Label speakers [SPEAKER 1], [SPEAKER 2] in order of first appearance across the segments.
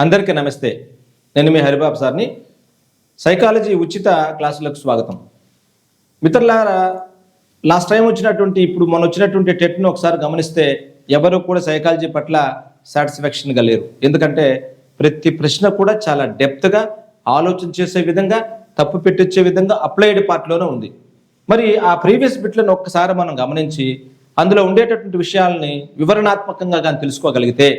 [SPEAKER 1] అందరికీ నమస్తే. నేను మీ హరిబాబు సార్ని. సైకాలజీ ఉచిత క్లాసులకు స్వాగతం. మిత్రులారా, లాస్ట్ టైం వచ్చినటువంటి ఇప్పుడు మొన్న వచ్చినటువంటి టెట్ను ఒకసారి గమనిస్తే ఎవరు కూడా సైకాలజీ పట్ల సాటిస్ఫాక్షన్గా లేరు. ఎందుకంటే ప్రతి ప్రశ్న కూడా చాలా డెప్త్గా ఆలోచన చేసే విధంగా, తప్పు పెట్టించే విధంగా అప్లైడ్ పార్ట్లోనే ఉంది. మరి ఆ ప్రీవియస్ బిట్లను ఒక్కసారి మనం గమనించి అందులో ఉండేటటువంటి విషయాలని వివరణాత్మకంగా కానీ తెలుసుకోగలిగితే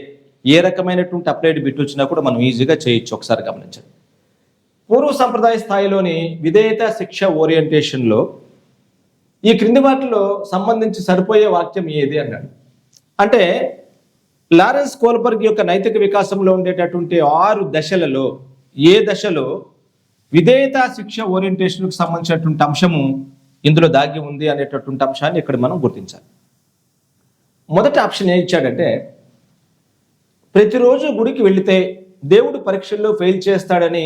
[SPEAKER 1] ఏ రకమైనటువంటి అప్లైడ్ బిట్ వచ్చినా కూడా మనం ఈజీగా చేయొచ్చు. ఒకసారి గమనించండి. పూర్వ సంప్రదాయ స్థాయిలోని విధేయత శిక్ష ఓరియంటేషన్లో ఈ క్రింది వాటిలో సంబంధించి సరిపోయే వాక్యం ఏది అన్నాడు. అంటే లారెన్స్ కోల్బర్గ్ యొక్క నైతిక వికాసంలో ఉండేటటువంటి 6 దశలలో ఏ దశలో విధేయత శిక్ష ఓరియంటేషన్కు సంబంధించినటువంటి అంశము ఇందులో దాగి ఉంది అనేటటువంటి అంశాన్ని ఇక్కడ మనం గుర్తించాలి. మొదటి ఆప్షన్ ఏం ఇచ్చాడంటే, ప్రతిరోజు గుడికి వెళితే దేవుడు పరీక్షల్లో ఫెయిల్ చేస్తాడని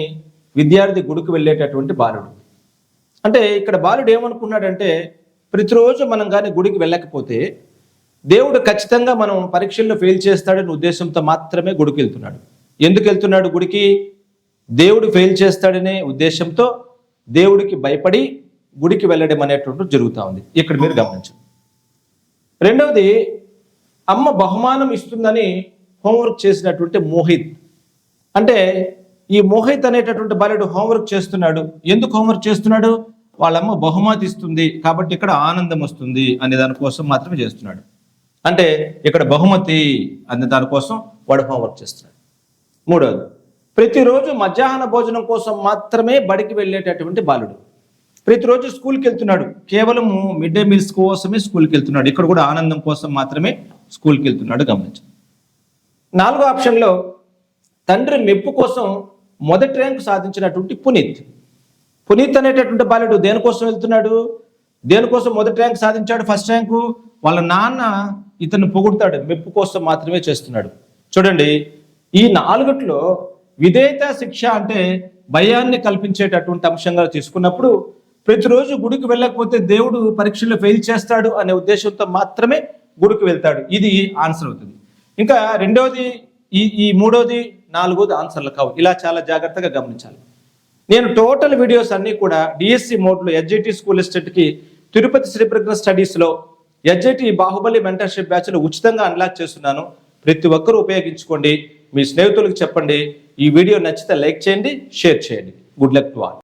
[SPEAKER 1] విద్యార్థి గుడికి వెళ్ళేటటువంటి బాలుడు. అంటే ఇక్కడ బాలుడు ఏమనుకున్నాడంటే, ప్రతిరోజు మనం కానీ గుడికి వెళ్ళకపోతే దేవుడు ఖచ్చితంగా మనం పరీక్షల్లో ఫెయిల్ చేస్తాడని ఉద్దేశంతో మాత్రమే గుడికి వెళ్తున్నాడు. ఎందుకు వెళ్తున్నాడు గుడికి? దేవుడు ఫెయిల్ చేస్తాడనే ఉద్దేశంతో దేవుడికి భయపడి గుడికి వెళ్ళడం అనేటువంటి జరుగుతూ ఉంది. ఇక్కడ మీరు గమనించండి. రెండవది, అమ్మ బహుమానం ఇస్తుందని హోంవర్క్ చేసినటువంటి మోహిత్. అంటే ఈ మోహిత్ అనేటటువంటి బాలుడు హోంవర్క్ చేస్తున్నాడు. ఎందుకు హోంవర్క్ చేస్తున్నాడు? వాళ్ళమ్మ బహుమతి ఇస్తుంది కాబట్టి ఇక్కడ ఆనందం వస్తుంది అనే దానికోసం మాత్రమే చేస్తున్నాడు. అంటే ఇక్కడ బహుమతి అనే దానికోసం వాడు హోంవర్క్ చేస్తున్నాడు. మూడవది, ప్రతిరోజు మధ్యాహ్న భోజనం కోసం మాత్రమే బడికి వెళ్ళేటటువంటి బాలుడు. ప్రతిరోజు స్కూల్కి వెళ్తున్నాడు, కేవలం మిడ్ డే మీల్స్ కోసమే స్కూల్కి వెళ్తున్నాడు. ఇక్కడ కూడా ఆనందం కోసం మాత్రమే స్కూల్కి వెళ్తున్నాడు. గమనించండి. 4వ ఆప్షన్లో తండ్రి మెప్పు కోసం మొదటి ర్యాంకు సాధించినటువంటి పునీత్ అనేటటువంటి బాలుడు దేనికోసం వెళ్తున్నాడు? దేనికోసం మొదటి ర్యాంక్ సాధించాడు? First rank. వాళ్ళ నాన్న ఇతను పొగుడతాడు, మెప్పు కోసం మాత్రమే చేస్తున్నాడు. చూడండి, ఈ 4లో విధేయత శిక్ష అంటే భయాన్ని కల్పించేటటువంటి అంశంగా తీసుకున్నప్పుడు ప్రతిరోజు గుడికి వెళ్ళకపోతే దేవుడు పరీక్షల్లో ఫెయిల్ చేస్తాడు అనే ఉద్దేశంతో మాత్రమే గుడికి వెళ్తాడు. ఇది ఆన్సర్ అవుతుంది. ఇంకా రెండవది, ఈ మూడోది, 4వది ఆన్సర్లు కావు. ఇలా చాలా జాగ్రత్తగా గమనించాలి. నేను టోటల్ వీడియోస్ అన్నీ కూడా డిఎస్సి మోడ్లో ఎస్జేటీ స్కూల్ ఎస్టేట్కి తిరుపతి శ్రీప్రజ్ఞ స్టడీస్లో ఎస్జేటీ బాహుబలి మెంటర్షిప్ బ్యాచ్లో ఉచితంగా అన్లాక్ చేస్తున్నాను. ప్రతి ఒక్కరూ ఉపయోగించుకోండి. మీ స్నేహితులకు చెప్పండి. ఈ వీడియో నచ్చితే లైక్ చేయండి, షేర్ చేయండి. Good luck to all.